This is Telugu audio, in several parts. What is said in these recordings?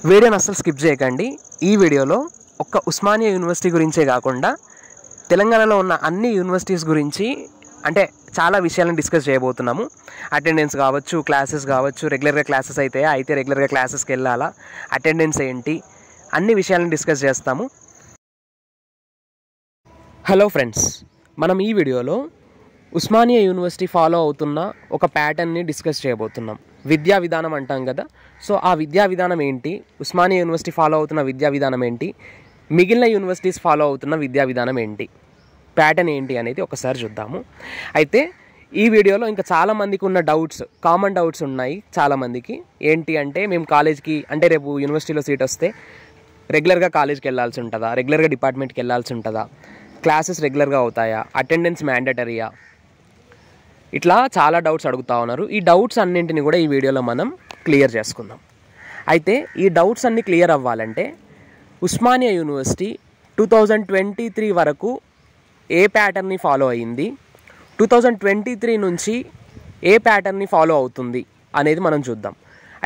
వీడియోని అస్సలు స్కిప్ చేయకండి. ఈ వీడియోలో ఒక్క ఉస్మానియా యూనివర్సిటీ గురించే కాకుండా తెలంగాణలో ఉన్న అన్ని యూనివర్సిటీస్ గురించి అంటే చాలా విషయాలను డిస్కస్ చేయబోతున్నాము. అటెండెన్స్ కావచ్చు, క్లాసెస్ కావచ్చు, రెగ్యులర్గా క్లాసెస్ అయితే రెగ్యులర్గా క్లాసెస్కి వెళ్ళాలా, అటెండెన్స్ ఏంటి, అన్ని విషయాలను డిస్కస్ చేస్తాము. హలో ఫ్రెండ్స్, మనం ఈ వీడియోలో ఉస్మానియా యూనివర్సిటీ ఫాలో అవుతున్న ఒక ప్యాటర్న్ని డిస్కస్ చేయబోతున్నాం. విద్యా విధానం అంటాం కదా, సో ఆ విద్యా విధానం ఏంటి, ఉస్మానియా యూనివర్సిటీ ఫాలో అవుతున్న విద్యా విధానం ఏంటి, మిగిలిన యూనివర్సిటీస్ ఫాలో అవుతున్న విద్యా విధానం ఏంటి, ప్యాటర్న్ ఏంటి అనేది ఒకసారి చూద్దాము. అయితే ఈ వీడియోలో ఇంకా చాలామందికి ఉన్న డౌట్స్, కామన్ డౌట్స్ ఉన్నాయి చాలామందికి. ఏంటి అంటే, మేము కాలేజ్కి అంటే రేపు యూనివర్సిటీలో సీట్ వస్తే రెగ్యులర్గా కాలేజ్కి వెళ్ళాల్సి ఉంటుందా, రెగ్యులర్గా డిపార్ట్మెంట్కి వెళ్ళాల్సి ఉంటుందా, క్లాసెస్ రెగ్యులర్గా అవుతాయా, అటెండెన్స్ మ్యాండటరీయా, ఇట్లా చాలా డౌట్స్ అడుగుతూ ఉన్నారు. ఈ డౌట్స్ అన్నింటిని కూడా ఈ వీడియోలో మనం క్లియర్ చేసుకుందాం. అయితే ఈ డౌట్స్ అన్నీ క్లియర్ అవ్వాలంటే ఉస్మానియా యూనివర్సిటీ 2023 వరకు ఏ ప్యాటర్న్ని ఫాలో అయ్యింది, 2023 నుంచి ఏ ప్యాటర్న్ని ఫాలో అవుతుంది అనేది మనం చూద్దాం.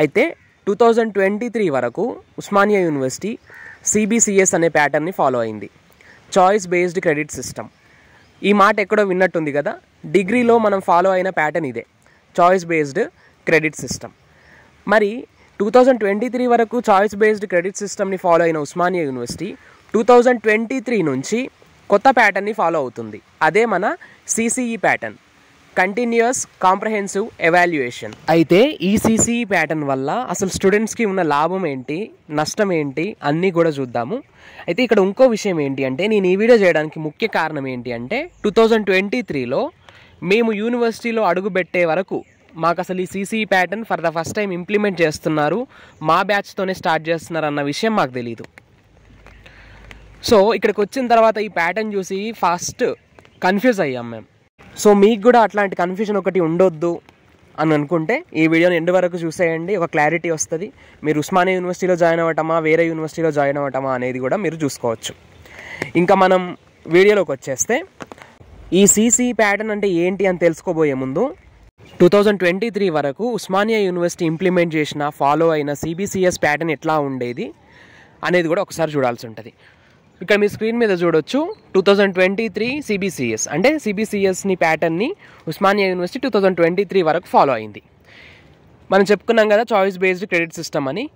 అయితే 2023 వరకు ఉస్మానియా యూనివర్సిటీ CBCS అనే ప్యాటర్న్ని ఫాలో అయింది, చాయిస్ బేస్డ్ క్రెడిట్ సిస్టమ్. ఈ మాట ఎక్కడో విన్నట్టుంది కదా. డిగ్రీలో మనం ఫాలో అయిన ప్యాటర్న్ ఇదే, చాయిస్ బేస్డ్ క్రెడిట్ సిస్టమ్. మరి 2023 వరకు చాయిస్ బేస్డ్ క్రెడిట్ సిస్టమ్ని ఫాలో అయిన ఉస్మానియా యూనివర్సిటీ 2023 నుంచి కొత్త ప్యాటర్న్ని ఫాలో అవుతుంది. అదే మన CCE pattern, continuous comprehensive evaluation. అయితే ఈ CCE ప్యాటర్న్ వల్ల అసలు స్టూడెంట్స్కి ఉన్న లాభం ఏంటి, నష్టం ఏంటి అన్నీ కూడా చూద్దాము. అయితే ఇక్కడ ఇంకో విషయం ఏంటి అంటే, నేను ఈ వీడియో చేయడానికి ముఖ్య కారణం ఏంటి అంటే, 2023లో మేము యూనివర్సిటీలో అడుగుపెట్టే వరకు మాకు అసలు ఈ CCE pattern for the first time implement చేస్తున్నారు, మా బ్యాచ్తోనే స్టార్ట్ చేస్తున్నారు అన్న విషయం మాకు తెలియదు. సో ఇక్కడికి వచ్చిన తర్వాత ఈ ప్యాటర్న్ చూసి ఫస్ట్ కన్ఫ్యూజ్ అయ్యాం మేము. సో మీకు కూడా అట్లాంటి కన్ఫ్యూజన్ ఒకటి ఉండొద్దు అని అనుకుంటే ఈ వీడియోని ఎండ్ వరకు చూసేయండి, ఒక క్లారిటీ వస్తుంది. మీరు ఉస్మానియా యూనివర్సిటీలో జాయిన్ అవ్వటమా, వేరే యూనివర్సిటీలో జాయిన్ అవ్వటమా అనేది కూడా మీరు చూసుకోవచ్చు. ఇంకా మనం వీడియోలోకి వచ్చేస్తే, ఈ CCE ప్యాటర్న్ అంటే ఏంటి అని తెలుసుకోబోయే ముందు 2023 వరకు ఉస్మానియా యూనివర్సిటీ ఇంప్లిమెంట్ చేసిన ఫాలో అయిన CBCS ప్యాటర్న్ ఎట్లా ఉండేది అనేది కూడా ఒకసారి చూడాల్సి ఉంటుంది. ఇక్కడ మీ స్క్రీన్ మీద చూడొచ్చు 2023 CBCS అంటే CBCSని ప్యాటర్న్ని ఉస్మానియా యూనివర్సిటీ 2023 వరకు ఫాలో అయింది. మనం చెప్పుకున్నాం కదా చాయిస్ బేస్డ్ క్రెడిట్ సిస్టమ్ అని.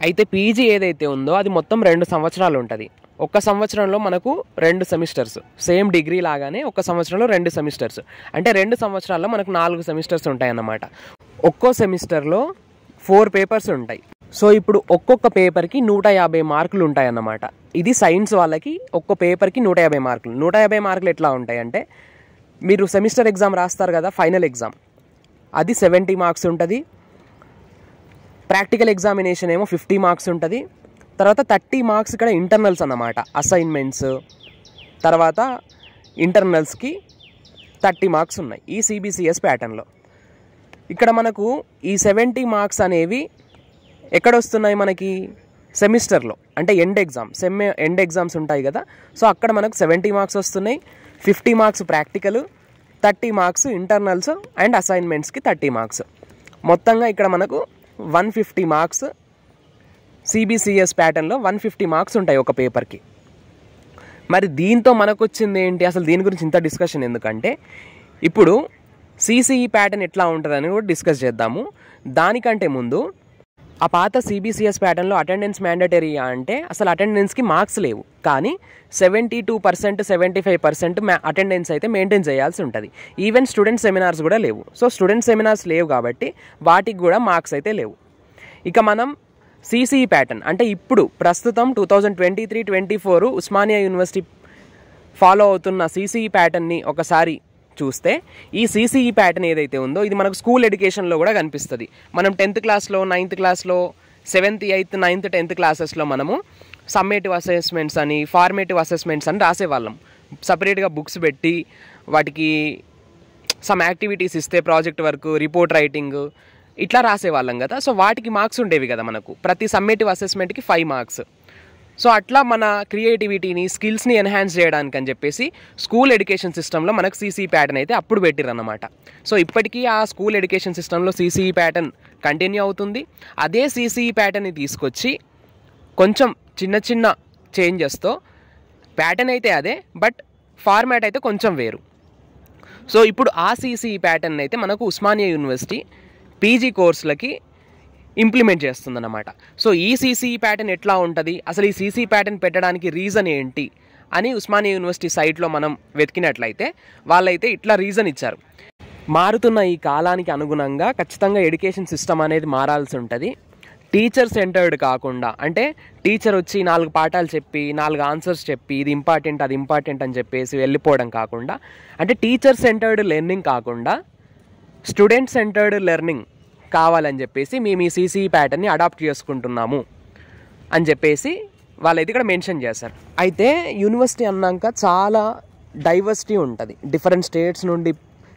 అయితే పీజీ ఏదైతే ఉందో అది మొత్తం 2 సంవత్సరాలు ఉంటుంది. ఒక సంవత్సరంలో మనకు 2 సెమిస్టర్స్, సేమ్ డిగ్రీ లాగానే ఒక సంవత్సరంలో 2 సెమిస్టర్స్, అంటే 2 సంవత్సరాల్లో మనకు 4 సెమిస్టర్స్ ఉంటాయన్నమాట. ఒక్కో సెమిస్టర్లో 4 పేపర్స్ ఉంటాయి. సో ఇప్పుడు ఒక్కొక్క పేపర్కి 150 మార్కులు ఉంటాయన్నమాట. ఇది సైన్స్ వాళ్ళకి ఒక్క పేపర్కి 150 మార్కులు. 150 మార్కులు ఎట్లా ఉంటాయంటే, మీరు సెమిస్టర్ ఎగ్జామ్ రాస్తారు కదా, ఫైనల్ ఎగ్జామ్, అది 70 మార్క్స్ ఉంటుంది. ప్రాక్టికల్ ఎగ్జామినేషన్ ఏమో 50 మార్క్స్ ఉంటుంది. తర్వాత 30 మార్క్స్ ఇక్కడ ఇంటర్నల్స్ అన్నమాట, అసైన్మెంట్స్, తర్వాత ఇంటర్నల్స్కి 30 మార్క్స్ ఉన్నాయి ఈ CBCS ప్యాటర్న్లో. ఇక్కడ మనకు ఈ 70 మార్క్స్ అనేవి ఎక్కడ వస్తున్నాయి మనకి, సెమిస్టర్లో, అంటే ఎండ్ ఎగ్జామ్, ఎండ్ ఎగ్జామ్స్ ఉంటాయి కదా, సో అక్కడ మనకు 70 మార్క్స్ వస్తున్నాయి. 50 marks practical, 30 marks internals and అసైన్మెంట్స్కి 30 మార్క్స్. మొత్తంగా ఇక్కడ మనకు 150 మార్క్స్ CBCS ప్యాటర్న్లో 150 మార్క్స్ ఉంటాయి ఒక పేపర్కి. మరి దీంతో మనకు వచ్చింది ఏంటి, అసలు దీని గురించి ఇంత డిస్కషన్ ఎందుకంటే, ఇప్పుడు CCE ప్యాటర్న్ ఎట్లా ఉంటుందని కూడా డిస్కస్ చేద్దాము. దానికంటే ముందు, ఆ పాత CBCS ప్యాటర్న్లో అటెండెన్స్ మ్యాండటరీయా అంటే అసలు అటెండెన్స్కి మార్క్స్ లేవు, కానీ 72%, 75% అటెండెన్స్ అయితే మెయింటైన్ చేయాల్సి ఉంటుంది. ఈవెన్ స్టూడెంట్ సెమినార్స్ కూడా లేవు. సో స్టూడెంట్ సెమినార్స్ లేవు కాబట్టి వాటికి కూడా మార్క్స్ అయితే లేవు. ఇక మనం CCE ప్యాటర్న్ అంటే ఇప్పుడు ప్రస్తుతం 2023-24 ఉస్మానియా యూనివర్సిటీ ఫాలో అవుతున్న CCE ప్యాటర్న్ని ఒకసారి చూస్తే, ఈ CCE ప్యాటర్న్ ఏదైతే ఉందో ఇది మనకు స్కూల్ ఎడ్యుకేషన్లో కూడా కనిపిస్తుంది. మనం 10th క్లాస్లో, 9th క్లాస్లో, 7th, 8th, 9th, 10th క్లాసెస్లో మనము సమ్మేటివ్ అసెస్మెంట్స్ అని, ఫార్మేటివ్ అసెస్మెంట్స్ అని రాసేవాళ్ళం. సపరేట్గా బుక్స్ పెట్టి వాటికి సమ్ యాక్టివిటీస్ ఇస్తే, ప్రాజెక్ట్ వర్క్, రిపోర్ట్ రైటింగ్ ఇట్లా రాసేవాళ్ళం కదా. సో వాటికి మార్క్స్ ఉండేవి కదా మనకు, ప్రతి సమ్మేటివ్ అసెస్మెంట్కి 5 మార్క్స్. సో అట్లా మన క్రియేటివిటీని, స్కిల్స్ని ఎన్హాన్స్ చేయడానికి అని చెప్పేసి స్కూల్ ఎడ్యుకేషన్ సిస్టంలో మనకు CCE ప్యాటర్న్ అయితే అప్పుడు పెట్టిరన్నమాట. సో ఇప్పటికీ ఆ స్కూల్ ఎడ్యుకేషన్ సిస్టంలో CCE ప్యాటర్న్ కంటిన్యూ అవుతుంది. అదే సిసిఈ ప్యాటర్న్ని తీసుకొచ్చి కొంచెం చిన్న చిన్న చేంజెస్తో ప్యాటర్న్ అయితే అదే, బట్ ఫార్మాట్ అయితే కొంచెం వేరు. సో ఇప్పుడు ఆ సిసిఈ ప్యాటర్న్ అయితే మనకు ఉస్మానియా యూనివర్సిటీ పీజీ కోర్సులకి ఇంప్లిమెంట్ చేస్తుందన్నమాట. సో ఈ సిసిఈ ప్యాటర్న్ ఎట్లా ఉంటుంది, అసలు ఈ సిసిఈ ప్యాటర్న్ పెట్టడానికి రీజన్ ఏంటి అని ఉస్మానియా యూనివర్సిటీ సైట్లో మనం వెతికినట్లయితే వాళ్ళైతే ఇట్లా రీజన్ ఇచ్చారు. మారుతున్న ఈ కాలానికి అనుగుణంగా ఖచ్చితంగా ఎడ్యుకేషన్ సిస్టమ్ అనేది మారాల్సి ఉంటుంది. టీచర్ సెంటర్డ్ కాకుండా, అంటే టీచర్ వచ్చి 4 పాఠాలు చెప్పి 4 ఆన్సర్స్ చెప్పి ఇది ఇంపార్టెంట్ అది ఇంపార్టెంట్ అని చెప్పేసి వెళ్ళిపోవడం కాకుండా, అంటే టీచర్ సెంటర్డ్ లెర్నింగ్ కాకుండా స్టూడెంట్ సెంటర్డ్ లెర్నింగ్ కావాలని చెప్పేసి మేము ఈ సిసిఈ ప్యాటర్న్ని అడాప్ట్ చేసుకుంటున్నాము అని చెప్పేసి వాళ్ళైతే ఇక్కడ మెన్షన్ చేశారు. అయితే యూనివర్సిటీ అన్నాక చాలా డైవర్సిటీ ఉంటుంది. డిఫరెంట్ స్టేట్స్ నుండి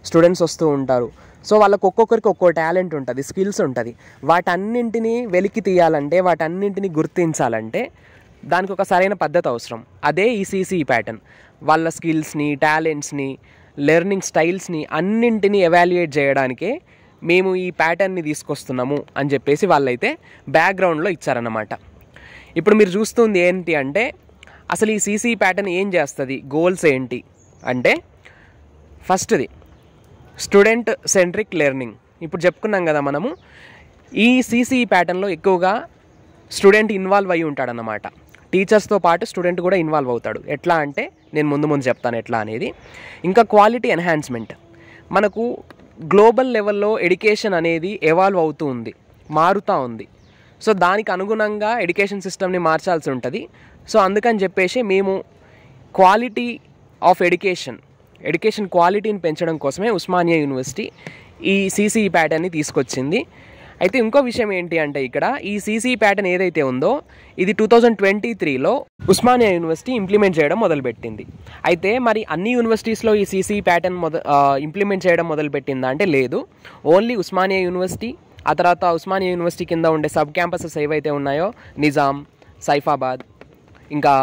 స్టూడెంట్స్ వస్తూ ఉంటారు. సో వాళ్ళకు ఒక్కొక్కరికి ఒక్కో టాలెంట్ ఉంటుంది, స్కిల్స్ ఉంటుంది. వాటన్నింటినీ వెలికి తీయాలంటే, వాటన్నింటినీ గుర్తించాలంటే దానికి ఒక సరైన పద్ధతి అవసరం. అదే ఈ సిసిఈ ప్యాటర్న్. వాళ్ళ స్కిల్స్ని, టాలెంట్స్ని, లెర్నింగ్ స్టైల్స్ని అన్నింటినీ ఎవాల్యుయేట్ చేయడానికే మేము ఈ ప్యాటర్న్ని తీసుకొస్తున్నాము అని చెప్పేసి వాళ్ళైతే బ్యాక్గ్రౌండ్లో ఇచ్చారన్నమాట. ఇప్పుడు మీరు చూస్తుంది ఏంటి అంటే, అసలు ఈ సిసిఈ ప్యాటర్న్ ఏం చేస్తుంది, గోల్స్ ఏంటి అంటే, ఫస్ట్ది స్టూడెంట్ సెంట్రిక్ లెర్నింగ్. ఇప్పుడు చెప్పుకున్నాం కదా మనము, ఈ సిసిఈ ప్యాటర్న్లో ఎక్కువగా స్టూడెంట్ ఇన్వాల్వ్ అయ్యి ఉంటాడన్నమాట. టీచర్స్తో పాటు స్టూడెంట్ కూడా ఇన్వాల్వ్ అవుతాడు. ఎట్లా అంటే నేను ముందు చెప్తాను ఎట్లా అనేది. ఇంకా క్వాలిటీ ఎన్హాన్స్మెంట్. మనకు గ్లోబల్ లెవెల్లో ఎడ్యుకేషన్ అనేది ఎవాల్వ్ అవుతూ ఉంది, మారుతూ ఉంది. సో దానికి అనుగుణంగా ఎడ్యుకేషన్ సిస్టమ్ని మార్చాల్సి ఉంటుంది. సో అందుకని చెప్పేసి మేము క్వాలిటీ ఆఫ్ ఎడ్యుకేషన్ క్వాలిటీని పెంచడం కోసమే ఉస్మానియా యూనివర్సిటీ ఈ సిసిఈ ప్యాటర్న్ని తీసుకొచ్చింది. అయితే ఇంకో విషయం ఏంటి అంటే, ఇక్కడ ఈ సిసిఈ ప్యాటర్న్ ఏదైతే ఉందో ఇది 2023లో ఉస్మానియా యూనివర్సిటీ ఇంప్లిమెంట్ చేయడం మొదలుపెట్టింది. అయితే మరి అన్ని యూనివర్సిటీస్లో ఈ సిసిఈ ప్యాటర్న్ ఇంప్లిమెంట్ చేయడం మొదలుపెట్టిందా అంటే లేదు. ఓన్లీ ఉస్మానియా యూనివర్సిటీ, ఆ తర్వాత ఉస్మానియా యూనివర్సిటీ కింద ఉండే సబ్ క్యాంపసెస్ ఏవైతే ఉన్నాయో నిజాం, సైఫాబాద్, ఇంకా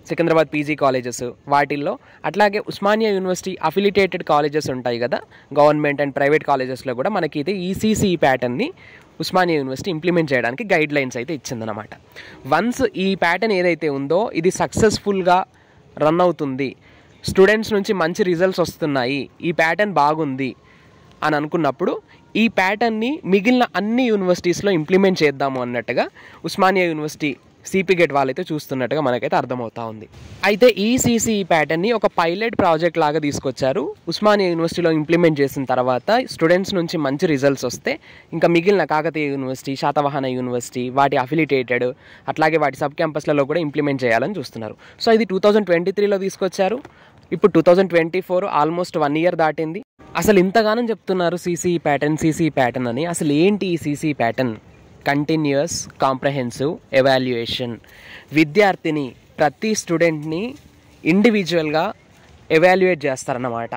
సికింద్రాబాద్ పీజీ కాలేజెస్, వాటిల్లో, అట్లాగే ఉస్మానియా యూనివర్సిటీ అఫిలిటేటెడ్ కాలేజెస్ ఉంటాయి కదా, గవర్నమెంట్ అండ్ ప్రైవేట్ కాలేజెస్లో కూడా మనకి ఈ సిసిఈ ప్యాటర్న్ని ఉస్మానియా యూనివర్సిటీ ఇంప్లిమెంట్ చేయడానికి గైడ్ లైన్స్ అయితే ఇచ్చిందనమాట. వన్స్ ఈ ప్యాటర్న్ ఏదైతే ఉందో ఇది సక్సెస్ఫుల్గా రన్ అవుతుంది, స్టూడెంట్స్ నుంచి మంచి రిజల్ట్స్ వస్తున్నాయి, ఈ ప్యాటర్న్ బాగుంది అని అనుకున్నప్పుడు ఈ ప్యాటర్న్ని మిగిలిన అన్ని యూనివర్సిటీస్లో ఇంప్లిమెంట్ చేద్దాము అన్నట్టుగా ఉస్మానియా యూనివర్సిటీ సిపి గేట్ వాళ్ళైతే చూస్తున్నట్టుగా మనకైతే అర్థమవుతా ఉంది. అయితే ఈ సిసిఈ ప్యాటర్న్ని ఒక పైలట్ ప్రాజెక్ట్ లాగా తీసుకొచ్చారు. ఉస్మానియా యూనివర్సిటీలో ఇంప్లిమెంట్ చేసిన తర్వాత స్టూడెంట్స్ నుంచి మంచి రిజల్ట్స్ వస్తే ఇంకా మిగిలిన కాకతీయ యూనివర్సిటీ, శాతవాహన యూనివర్సిటీ, వాటి అఫిలిటేటెడ్, అట్లాగే వాటి సబ్ క్యాంపస్లలో కూడా ఇంప్లిమెంట్ చేయాలని చూస్తున్నారు. సో ఇది 2023లో తీసుకొచ్చారు. ఇప్పుడు 2024, ఆల్మోస్ట్ 1 year దాటింది. అసలు ఇంతగానం చెప్తున్నారు సిసిఈ ప్యాటర్న్ అని. అసలు ఏంటి ఈ CCE pattern? Continuous comprehensive evaluation. విద్యార్థిని, ప్రతి స్టూడెంట్ని ఇండివిజువల్గా ఎవాల్యుయేట్ చేస్తారన్నమాట.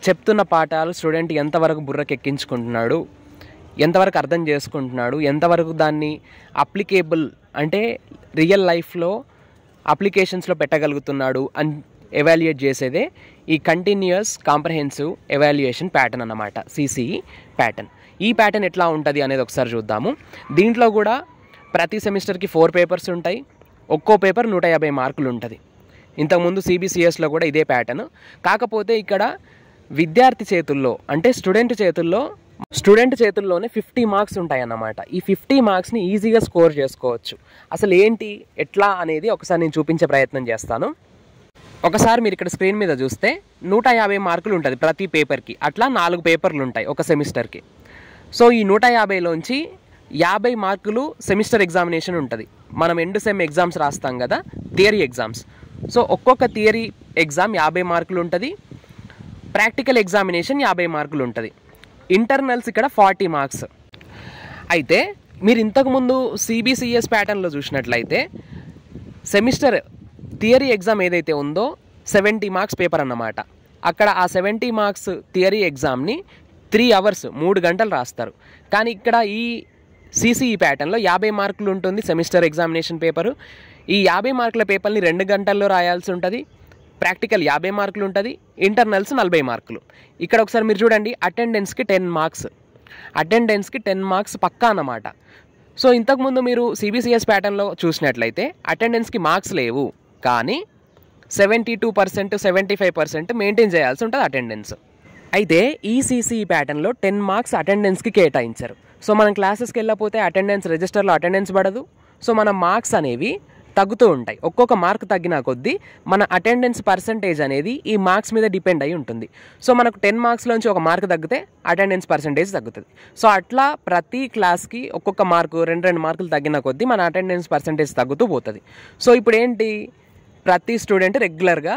చెప్తున్న పాఠాలు స్టూడెంట్ ఎంతవరకు బుర్రకెక్కించుకుంటున్నాడు, ఎంతవరకు అర్థం చేసుకుంటున్నాడు, ఎంతవరకు దాన్ని అప్లికేబుల్ అంటే రియల్ లైఫ్లో అప్లికేషన్స్లో పెట్టగలుగుతున్నాడు అని ఎవాల్యుయేట్ చేసేదే ఈ కంటిన్యూస్ కాంప్రహెన్సివ్ ఎవాల్యుయేషన్ ప్యాటర్న్ అన్నమాట, సిసిఈ ప్యాటర్న్. ఈ ప్యాటర్న్ ఎట్లా ఉంటుంది అనేది ఒకసారి చూద్దాము. దీంట్లో కూడా ప్రతి సెమిస్టర్కి 4 పేపర్స్ ఉంటాయి. ఒక్కో పేపర్ 150 మార్కులు ఉంటుంది. ఇంతకుముందు సిబిసిఎస్లో కూడా ఇదే ప్యాటర్న్. కాకపోతే ఇక్కడ విద్యార్థి చేతుల్లో, అంటే స్టూడెంట్ చేతుల్లోనే 50 మార్క్స్ ఉంటాయన్నమాట. ఈ 50 మార్క్స్ని ఈజీగా స్కోర్ చేసుకోవచ్చు. అసలు ఏంటి, ఎట్లా అనేది ఒకసారి నేను చూపించే ప్రయత్నం చేస్తాను. ఒకసారి మీరు ఇక్కడ స్క్రీన్ మీద చూస్తే 150 మార్కులు ఉంటుంది ప్రతి పేపర్కి. అట్లా 4 పేపర్లు ఉంటాయి ఒక సెమిస్టర్కి. సో ఈ 150లోంచి 50 మార్కులు సెమిస్టర్ ఎగ్జామినేషన్ ఉంటుంది. మనం ఎండ్ సెమ్ ఎగ్జామ్స్ రాస్తాం కదా, థియరీ ఎగ్జామ్స్. సో ఒక్కొక్క థియరీ ఎగ్జామ్ 50 మార్కులు ఉంటుంది. ప్రాక్టికల్ ఎగ్జామినేషన్ 50 మార్కులు ఉంటుంది. ఇంటర్నల్స్ ఇక్కడ 40 మార్క్స్. అయితే మీరు ఇంతకుముందు సిబిసిఎస్ ప్యాటర్న్లో చూసినట్లయితే సెమిస్టర్ థియరీ ఎగ్జామ్ ఏదైతే ఉందో 70 మార్క్స్ పేపర్ అన్నమాట. అక్కడ ఆ 70 మార్క్స్ థియరీ ఎగ్జామ్ని 3 hours 3 గంటలు రాస్తారు. కానీ ఇక్కడ ఈ సిసిఈ ప్యాటర్న్లో 50 మార్కులు ఉంటుంది సెమిస్టర్ ఎగ్జామినేషన్ పేపరు. ఈ 50 మార్కుల పేపర్ని 2 గంటల్లో రాయాల్సి ఉంటుంది. ప్రాక్టికల్ 50 మార్కులు ఉంటుంది. ఇంటర్నల్స్ 40 మార్కులు. ఇక్కడ ఒకసారి మీరు చూడండి, అటెండెన్స్కి 10 మార్క్స్. అటెండెన్స్కి 10 మార్క్స్ పక్కా అన్నమాట. సో ఇంతకుముందు మీరు సిబిసిఎస్ ప్యాటర్న్లో చూసినట్లయితే అటెండెన్స్కి మార్క్స్ లేవు, కానీ 72%, 75% మెయింటైన్ చేయాల్సి ఉంటుంది అటెండెన్స్. అయితే ఈసీసీఈ ప్యాటర్న్లో 10 మార్క్స్ అటెండెన్స్కి కేటాయించారు. సో మనం క్లాసెస్కి వెళ్ళకపోతే అటెండెన్స్ రిజిస్టర్లో అటెండెన్స్ పడదు. సో మన మార్క్స్ అనేవి తగ్గుతూ ఉంటాయి. ఒక్కొక్క మార్క్ తగ్గిన కొద్దీ మన అటెండెన్స్ పర్సంటేజ్ అనేది ఈ మార్క్స్ మీద డిపెండ్ అయి ఉంటుంది. సో మనకు 10 మార్క్స్లోంచి ఒక మార్క్ తగ్గితే అటెండెన్స్ పర్సంటేజ్ తగ్గుతుంది. సో అట్లా ప్రతి క్లాస్కి ఒక్కొక్క మార్కు 2 మార్కులు తగ్గిన కొద్దీ మన అటెండెన్స్ పర్సంటేజ్ తగ్గుతూ పోతుంది. సో ఇప్పుడు ఏంటి, ప్రతి స్టూడెంట్ రెగ్యులర్గా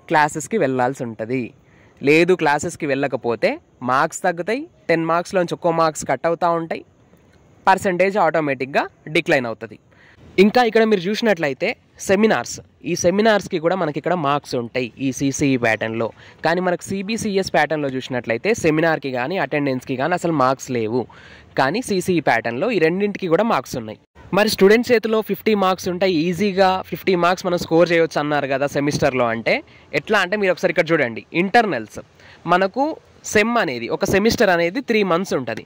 క్లాసెస్కి వెళ్ళాల్సి ఉంటుంది. లేదు క్లాసెస్కి వెళ్ళకపోతే మార్క్స్ తగ్గుతాయి, 10 మార్క్స్లోంచి ఒక్కో మార్క్స్ కట్ అవుతూ ఉంటాయి, పర్సంటేజ్ ఆటోమేటిక్గా డిక్లైన్ అవుతుంది. ఇంకా ఇక్కడ మీరు చూసినట్లయితే ఈ సెమినార్స్కి కూడా మనకి ఇక్కడ మార్క్స్ ఉంటాయి ఈ సిసిఈ ప్యాటర్న్లో. కానీ మనకు సిబిసిఎస్ ప్యాటర్న్లో చూసినట్లయితే సెమినార్కి కానీ అటెండెన్స్కి కానీ అసలు మార్క్స్ లేవు. కానీ సిసిఈ ప్యాటర్న్లో ఈ రెండింటికి కూడా మార్క్స్ ఉన్నాయి. మరి స్టూడెంట్ చేతిలో 50 మార్క్స్ ఉంటాయి, ఈజీగా 50 మార్క్స్ మనం స్కోర్ చేయవచ్చు అన్నారు కదా సెమిస్టర్లో. అంటే ఎట్లా అంటే మీరు ఒకసారి ఇక్కడ చూడండి, ఇంటర్నల్స్ మనకు సెమ్ అనేది ఒక సెమిస్టర్ అనేది 3 months ఉంటుంది.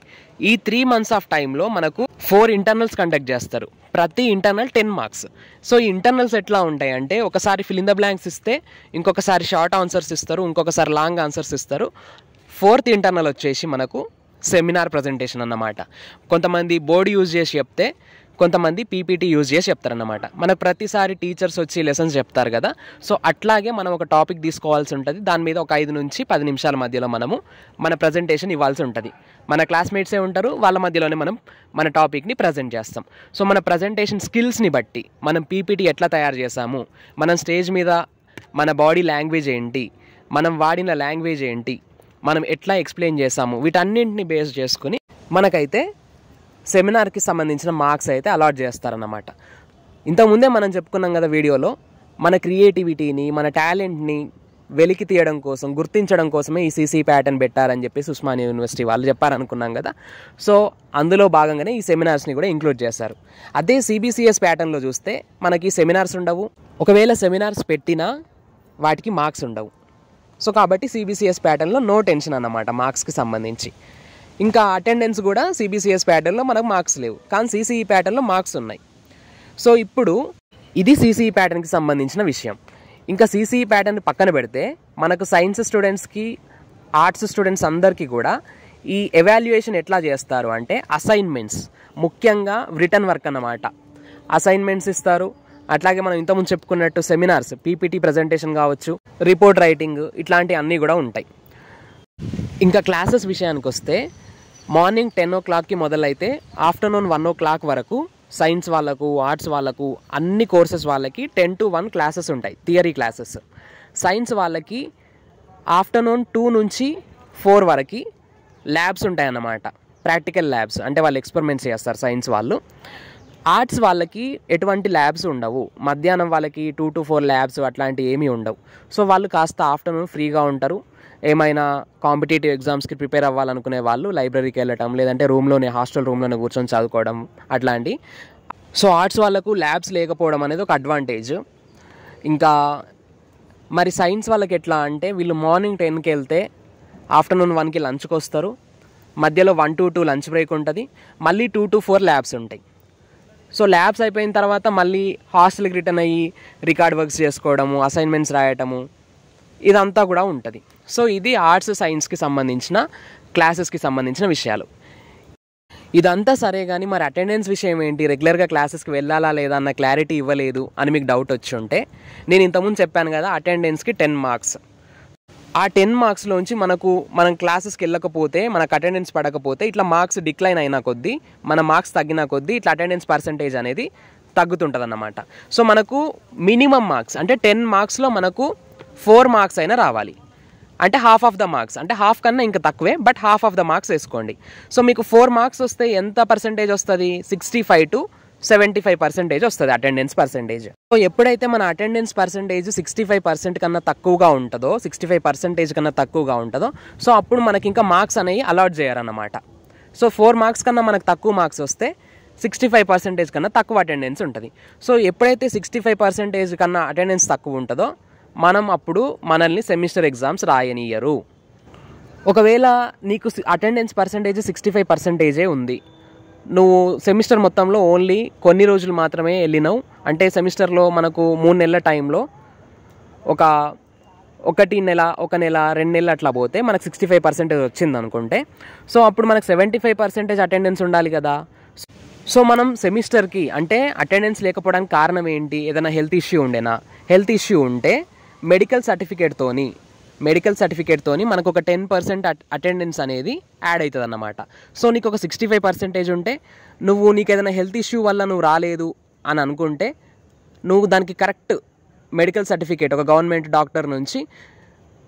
ఈ 3 months ఆఫ్ టైంలో మనకు 4 ఇంటర్నల్స్ కండక్ట్ చేస్తారు. ప్రతి ఇంటర్నల్ 10 మార్క్స్. సో ఈ ఇంటర్నల్స్ ఎట్లా ఉంటాయి అంటే ఒకసారి ఫిల్ ఇన్ ద బ్లాంక్స్ ఇస్తే, ఇంకొకసారి షార్ట్ ఆన్సర్స్ ఇస్తారు, ఇంకొకసారి లాంగ్ ఆన్సర్స్ ఇస్తారు. 4th ఇంటర్నల్ వచ్చేసి మనకు సెమినార్ ప్రజెంటేషన్ అన్నమాట. కొంతమంది బోర్డు యూజ్ చేసి చెప్తే, కొంతమంది పీపీటీ యూజ్ చేసి చెప్తారన్నమాట. మనకు ప్రతిసారి టీచర్స్ వచ్చి లెసన్స్ చెప్తారు కదా, సో అట్లాగే మనం ఒక టాపిక్ తీసుకోవాల్సి ఉంటుంది. దాని మీద ఒక 5 నుంచి 10 నిమిషాల మధ్యలో మనము మన ప్రజెంటేషన్ ఇవ్వాల్సి ఉంటుంది. మన క్లాస్మేట్సే ఉంటారు, వాళ్ళ మధ్యలోనే మనం మన టాపిక్ని ప్రజెంట్ చేస్తాం. సో మన ప్రజెంటేషన్ స్కిల్స్ని బట్టి మనం పీపీటీ ఎట్లా తయారు చేసాము, మనం స్టేజ్ మీద మన బాడీ లాంగ్వేజ్ ఏంటి, మనం వాడిన లాంగ్వేజ్ ఏంటి, మనం ఎట్లా ఎక్స్ప్లెయిన్ చేసాము, వీటన్నింటిని బేస్ చేసుకుని మనకైతే సెమినార్కి సంబంధించిన మార్క్స్ అయితే అలాట్ చేస్తారన్నమాట. ఇంతకుముందే మనం చెప్పుకున్నాం కదా వీడియోలో, మన క్రియేటివిటీని, మన టాలెంట్ని వెలికి తీయడం కోసం, గుర్తించడం కోసమే ఈ సిసిఈ ప్యాటర్న్ పెట్టారని చెప్పేసి ఉస్మానియా యూనివర్సిటీ వాళ్ళు చెప్పారనుకున్నాం కదా. సో అందులో భాగంగానే ఈ సెమినార్స్ని కూడా ఇంక్లూడ్ చేశారు. అదే సిబిసిఎస్ ప్యాటర్న్లో చూస్తే మనకి సెమినార్స్ ఉండవు. ఒకవేళ సెమినార్స్ పెట్టినా వాటికి మార్క్స్ ఉండవు. సో కాబట్టి సిబిసిఎస్ ప్యాటర్న్లో నో టెన్షన్ అన్నమాట మార్క్స్కి సంబంధించి. ఇంకా అటెండెన్స్ కూడా సిబిసిఎస్ ప్యాటర్న్లో మనకు మార్క్స్ లేవు, కానీ సిసిఈ ప్యాటర్న్లో మార్క్స్ ఉన్నాయి. సో ఇప్పుడు ఇది సిసిఈ ప్యాటర్న్కి సంబంధించిన విషయం. ఇంకా సిసిఈ ప్యాటర్న్ పక్కన పెడితే మనకు సైన్స్ స్టూడెంట్స్కి, ఆర్ట్స్ స్టూడెంట్స్ అందరికీ కూడా ఈ ఎవాల్యుయేషన్ ఎట్లా చేస్తారు అంటే అసైన్మెంట్స్, ముఖ్యంగా రిటర్న్ వర్క్ అన్నమాట. అసైన్మెంట్స్ ఇస్తారు. అట్లాగే మనం ఇంతకుముందు చెప్పుకున్నట్టు సెమినార్స్, పీపీటీ ప్రజెంటేషన్ కావచ్చు, రిపోర్ట్ రైటింగ్, ఇట్లాంటివి అన్నీ కూడా ఉంటాయి. ఇంకా క్లాసెస్ విషయానికి వస్తే మార్నింగ్ 10 o'clockకి మొదలైతే ఆఫ్టర్నూన్ 1 o'clock వరకు సైన్స్ వాళ్ళకు, ఆర్ట్స్ వాళ్ళకు, అన్ని కోర్సెస్ వాళ్ళకి 10 to 1 క్లాసెస్ ఉంటాయి, థియరీ క్లాసెస్. సైన్స్ వాళ్ళకి ఆఫ్టర్నూన్ 2 నుంచి 4 వరకు ల్యాబ్స్ ఉంటాయన్నమాట, ప్రాక్టికల్ ల్యాబ్స్, అంటే వాళ్ళు ఎక్స్పెరిమెంట్స్ చేస్తారు సైన్స్ వాళ్ళు. ఆర్ట్స్ వాళ్ళకి ఎటువంటి ల్యాబ్స్ ఉండవు, మధ్యాహ్నం వాళ్ళకి 2 to 4 ల్యాబ్స్ అట్లాంటివి ఏమీ ఉండవు. సో వాళ్ళు కాస్త ఆఫ్టర్నూన్ ఫ్రీగా ఉంటారు. ఏమైనా కాంపిటేటివ్ ఎగ్జామ్స్కి ప్రిపేర్ అవ్వాలనుకునే వాళ్ళు లైబ్రరీకి వెళ్ళటం, లేదంటే రూమ్లోనే, హాస్టల్ రూమ్లోనే కూర్చొని చదువుకోవడం అట్లాంటి. సో ఆర్ట్స్ వాళ్ళకు ల్యాబ్స్ లేకపోవడం అనేది ఒక అడ్వాంటేజ్. ఇంకా మరి సైన్స్ వాళ్ళకి ఎట్లా అంటే వీళ్ళు మార్నింగ్ 10కి వెళ్తే ఆఫ్టర్నూన్ 1కి లంచ్కి వస్తారు, మధ్యలో 1 to 2 లంచ్ బ్రేక్ ఉంటుంది, మళ్ళీ 2 to 4 ల్యాబ్స్ ఉంటాయి. సో ల్యాబ్స్ అయిపోయిన తర్వాత మళ్ళీ హాస్టల్కి రిటర్న్ అయ్యి రికార్డ్ వర్క్స్ చేసుకోవడము, అసైన్మెంట్స్ రాయటము, ఇదంతా కూడా ఉంటుంది. సో ఇది ఆర్ట్స్ సైన్స్కి సంబంధించిన క్లాసెస్కి సంబంధించిన విషయాలు. ఇదంతా సరే కానీ మరి అటెండెన్స్ విషయం ఏంటి, రెగ్యులర్గా క్లాసెస్కి వెళ్ళాలా లేదా అన్న క్లారిటీ ఇవ్వలేదు అని మీకు డౌట్ వచ్చి ఉంటే, నేను ఇంతకుముందు చెప్పాను కదా అటెండెన్స్కి 10 మార్క్స్. ఆ 10 మార్క్స్లోంచి మనం క్లాసెస్కి వెళ్ళకపోతే, మనకు అటెండెన్స్ పడకపోతే, ఇట్లా మార్క్స్ డిక్లైన్ అయిన కొద్దీ, మన మార్క్స్ తగ్గిన కొద్దీ ఇట్లా అటెండెన్స్ పర్సంటేజ్ అనేది తగ్గుతుంటుంది అన్నమాట. సో మనకు మినిమం మార్క్స్ అంటే 10 మార్క్స్లో మనకు 4 మార్క్స్ అయినా రావాలి. అంటే హాఫ్ ఆఫ్ ద మార్క్స్, అంటే హాఫ్ కన్నా ఇంకా తక్కువే, but half of the marks వేసుకోండి. సో మీకు 4 మార్క్స్ వస్తే ఎంత పర్సంటేజ్ వస్తుంది, 65 to 75% వస్తుంది అటెండెన్స్ పర్సంటేజ్. సో ఎప్పుడైతే మన అటెండెన్స్ పర్సంటేజ్ 65% కన్నా తక్కువగా ఉంటుందో, 65% కన్నా తక్కువగా ఉంటుందో, సో అప్పుడు మనకి ఇంకా మార్క్స్ అనేవి అలాట్ చేయరన్నమాట. సో 4 మార్క్స్ కన్నా మనకు తక్కువ మార్క్స్ వస్తే 65% కన్నా తక్కువ అటెండెన్స్ ఉంటుంది. సో ఎప్పుడైతే 65% కన్నా అటెండెన్స్ తక్కువ ఉంటుందో మనం అప్పుడు మనల్ని సెమిస్టర్ ఎగ్జామ్స్ రాయనియరు. ఒకవేళ నీకు అటెండెన్స్ పర్సంటేజ్ 65% ఉంది, నువ్వు సెమిస్టర్ మొత్తంలో ఓన్లీ కొన్ని రోజులు మాత్రమే వెళ్ళినావు, అంటే సెమిస్టర్లో మనకు 3 నెలల టైంలో ఒక 1 నెల 2 నెలలు అట్లా పోతే మనకు 65% వచ్చింది అనుకుంటే, సో అప్పుడు మనకు 75% అటెండెన్స్ ఉండాలి కదా. సో మనం సెమిస్టర్కి అంటే అటెండెన్స్ లేకపోవడానికి కారణం ఏంటి, ఏదైనా హెల్త్ ఇష్యూ ఉండేనా, హెల్త్ ఇష్యూ ఉంటే మెడికల్ సర్టిఫికేట్తోని మనకు ఒక 10% అటెండెన్స్ అనేది యాడ్ అవుతుంది అన్నమాట. సో నీకు ఒక 65% ఉంటే నీకు ఏదైనా హెల్త్ ఇష్యూ వల్ల నువ్వు రాలేదు అని అనుకుంటే నువ్వు దానికి కరెక్ట్ మెడికల్ సర్టిఫికేట్, ఒక గవర్నమెంట్ డాక్టర్ నుంచి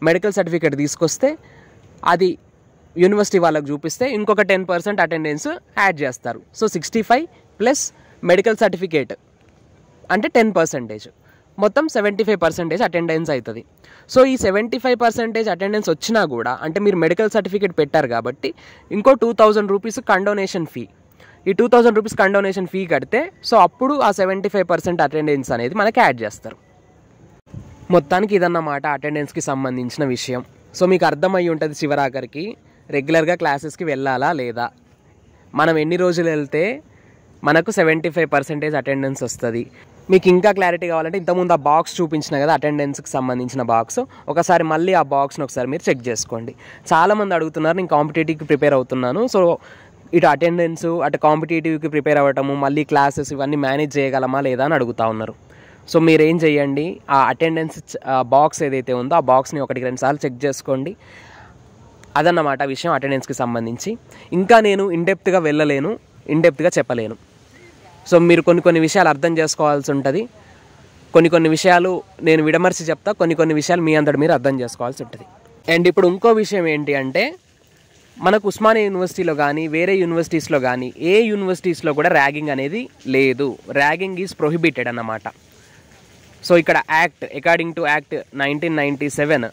మెడికల్ సర్టిఫికేట్ తీసుకొస్తే అది యూనివర్సిటీ వాళ్ళకి చూపిస్తే ఇంకొక 10% అటెండెన్స్ యాడ్ చేస్తారు. సో 65 ప్లస్ మెడికల్ సర్టిఫికేట్ అంటే 10%, మొత్తం 75% అటెండెన్స్ అవుతుంది. సో ఈ 75% అటెండెన్స్ వచ్చినా కూడా అంటే మీరు మెడికల్ సర్టిఫికేట్ పెట్టారు కాబట్టి ఇంకో 2000 రూపీస్ కండోనేషన్ ఫీ, ఈ 2000 రూపీస్ కండోనేషన్ ఫీ కడితే సో అప్పుడు ఆ 75% అటెండెన్స్ అనేది మనకి యాడ్ చేస్తారు. మొత్తానికి ఇదన్నమాట అటెండెన్స్కి సంబంధించిన విషయం. సో మీకు అర్థమయ్యి ఉంటుంది చివరాఖరికి రెగ్యులర్గా క్లాసెస్కి వెళ్ళాలా లేదా, మనం ఎన్ని రోజులు వెళ్తే మనకు 75% అటెండెన్స్ వస్తుంది. మీకు ఇంకా క్లారిటీ కావాలంటే ఇంతకుముందు ఆ బాక్స్ చూపించిన కదా అటెండెన్స్కి సంబంధించిన బాక్స్, ఒకసారి మళ్ళీ ఆ బాక్స్ని ఒకసారి మీరు చెక్ చేసుకోండి. చాలామంది అడుగుతున్నారు, నేను కాంపిటేటివ్కి ప్రిపేర్ అవుతున్నాను, సో ఇటు అటెండెన్స్ అటు కాంపిటేటివ్కి ప్రిపేర్ అవ్వటము మళ్ళీ క్లాసెస్ ఇవన్నీ మేనేజ్ చేయగలమా లేదా అని అడుగుతూ ఉన్నారు. సో మీరేం చేయండి, ఆ అటెండెన్స్ బాక్స్ ఏదైతే ఉందో ఆ బాక్స్ని 1-2 సార్లు చెక్ చేసుకోండి. అదన్నమాట విషయం అటెండెన్స్కి సంబంధించి. ఇంకా నేను ఇన్డెప్త్గా వెళ్ళలేను, ఇన్డెప్త్గా చెప్పలేను. సో మీరు కొన్ని విషయాలు అర్థం చేసుకోవాల్సి ఉంటుంది, కొన్ని విషయాలు నేను విడమర్చి చెప్తా, కొన్ని విషయాలు మీ అంతటి మీరు అర్థం చేసుకోవాల్సి ఉంటుంది. అండ్ ఇప్పుడు ఇంకో విషయం ఏంటి అంటే మనకు ఉస్మానియా యూనివర్సిటీలో కానీ వేరే యూనివర్సిటీస్లో కానీ ఏ యూనివర్సిటీస్లో కూడా ర్యాగింగ్ అనేది లేదు. ర్యాగింగ్ ఈజ్ ప్రొహిబిటెడ్ అన్నమాట. సో ఇక్కడ act according to act 1997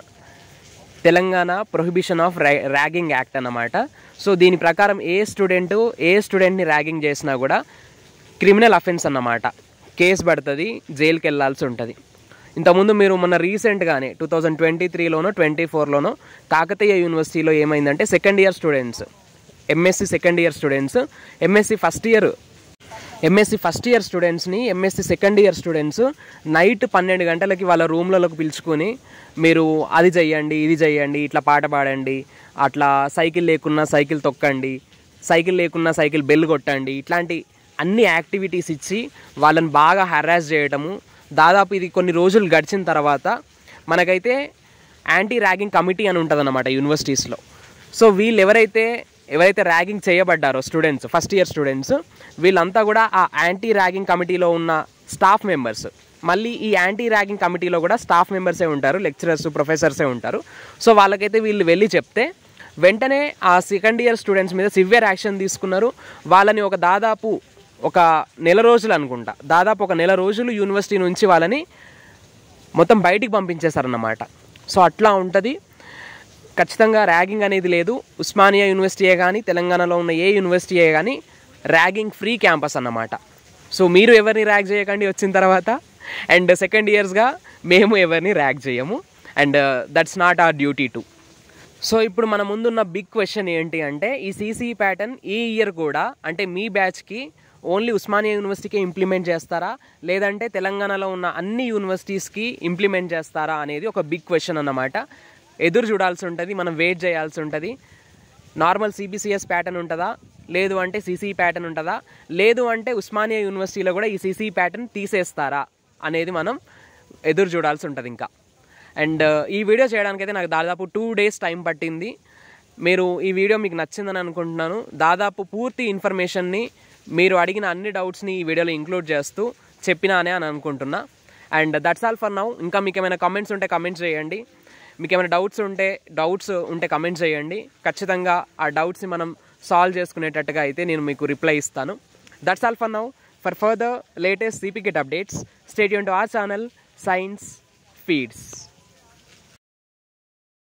Telangana prohibition of ragging act అన్నమాట. సో దీని ప్రకారం ఏ స్టూడెంట్ని ర్యాగింగ్ చేసినా కూడా క్రిమినల్ అఫెన్స్ అన్నమాట, కేసు పడుతుంది, జైలుకి వెళ్ళాల్సి ఉంటుంది. ఇంతకుముందు మీరు మొన్న రీసెంట్గానే 2023లోనో 24లోనో కాకతీయ యూనివర్సిటీలో ఏమైందంటే second year students, MSc second year students, MSc first year స్టూడెంట్స్ని MSc second year students night 12 గంటలకి వాళ్ళ రూమ్లలోకి పిలుచుకొని మీరు అది చెయ్యండి ఇది చెయ్యండి, ఇట్లా పాట పాడండి, అట్లా సైకిల్ లేకున్నా సైకిల్ తొక్కండి, సైకిల్ లేకున్నా సైకిల్ బెల్ కొట్టండి, ఇట్లాంటి అన్ని యాక్టివిటీస్ ఇచ్చి వాళ్ళని బాగా హెరాస్ చేయటము. దాదాపు ఇది కొన్ని రోజులు గడిచిన తర్వాత మనకైతే యాంటీ ర్యాగింగ్ కమిటీ అని ఉంటుంది అన్నమాట యూనివర్సిటీస్లో. సో వీళ్ళు ఎవరైతే ర్యాగింగ్ చేయబడ్డారో స్టూడెంట్స్, ఫస్ట్ ఇయర్ స్టూడెంట్స్, వీళ్ళంతా కూడా ఆ యాంటీ ర్యాగింగ్ కమిటీలో ఉన్న స్టాఫ్ మెంబర్స్, మళ్ళీ ఈ యాంటీ ర్యాగింగ్ కమిటీలో కూడా స్టాఫ్ మెంబర్సే ఉంటారు, లెక్చరర్స్ ప్రొఫెసర్సే ఉంటారు. సో వాళ్ళకైతే వీళ్ళు వెళ్ళి చెప్తే వెంటనే ఆ సెకండ్ ఇయర్ స్టూడెంట్స్ మీద సివియర్ యాక్షన్ తీసుకున్నారు. వాళ్ళని దాదాపు ఒక నెల రోజులు అనుకుంటా, దాదాపు ఒక నెల రోజులు యూనివర్సిటీ నుంచి వాళ్ళని మొత్తం బయటికి పంపించేశారన్నమాట. సో అట్లా ఉంటుంది. ఖచ్చితంగా ర్యాగింగ్ అనేది లేదు. ఉస్మానియా యూనివర్సిటీయే కానీ తెలంగాణలో ఉన్న ఏ యూనివర్సిటీయే కానీ ర్యాగింగ్ ఫ్రీ క్యాంపస్ అన్నమాట. సో మీరు ఎవరిని ర్యాగ్ చేయకండి వచ్చిన తర్వాత. అండ్ సెకండ్ ఇయర్స్గా మేము ఎవరిని ర్యాగ్ చేయము, and that's not our duty to. So ఇప్పుడు మన ముందున్న బిగ్ క్వశ్చన్ ఏంటి అంటే ఈ సిసిఈ ప్యాటర్న్ ఈ ఇయర్ కూడా అంటే మీ బ్యాచ్కి ఓన్లీ ఉస్మానియా యూనివర్సిటీకి ఇంప్లిమెంట్ చేస్తారా, లేదంటే తెలంగాణలో ఉన్న అన్ని యూనివర్సిటీస్కి ఇంప్లిమెంట్ చేస్తారా అనేది ఒక బిగ్ క్వశ్చన్ అన్నమాట. ఎదురు చూడాల్సి ఉంటుంది, మనం వెయిట్ చేయాల్సి ఉంటుంది. నార్మల్ సిబిసిఎస్ ప్యాటర్న్ ఉంటుందా, లేదు అంటే సిసిఈ ప్యాటర్న్ ఉంటుందా, లేదు అంటే ఉస్మానియా యూనివర్సిటీలో కూడా ఈ సిసిఈ ప్యాటర్న్ తీసేస్తారా అనేది మనం ఎదురు చూడాల్సి ఉంటుంది ఇంకా. అండ్ ఈ వీడియో చేయడానికైతే నాకు దాదాపు 2 days టైం పట్టింది. మీరు ఈ వీడియో మీకు నచ్చిందని అనుకుంటున్నాను. దాదాపు పూర్తి ఇన్ఫర్మేషన్ని మీరు అడిగిన అన్ని డౌట్స్ని ఈ వీడియోలో ఇంక్లూడ్ చేస్తూ చెప్పినానే అని అనుకుంటున్నా. And that's all for now. ఇంకా మీకు ఏమైనా కమెంట్స్ ఉంటే కమెంట్స్ చేయండి, మీకు ఏమైనా డౌట్స్ ఉంటే కమెంట్స్ చేయండి. ఖచ్చితంగా ఆ డౌట్స్ని మనం సాల్వ్ చేసుకునేటట్టుగా అయితే నేను మీకు రిప్లై ఇస్తాను. That's all for now. For further latest CPGate updates, stay tuned to our channel Science Feeds.